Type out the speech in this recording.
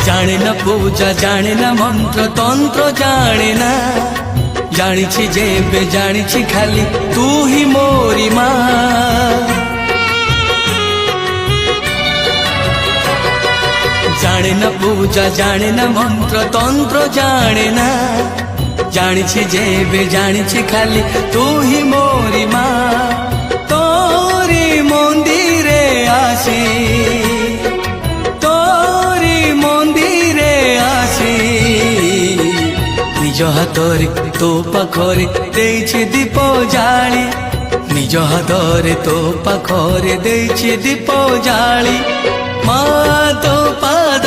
जाने न पूजा जाने न मंत्र तंत्र जाने ना जानी जेबे जानी खाली तू ही मोरी माँ जाने न पूजा जाने न मंत्र तंत्र जाने ना जानी जेबे जानी खाली तू ही मोरी माँ तोरी मंदिरे आसी तोरी मंदिरे आसी निज हाथरे तो पाखरे देइछि दीप जाली निज हाथरे तो पाखरे देइछि दीप जाली माँ तो पाद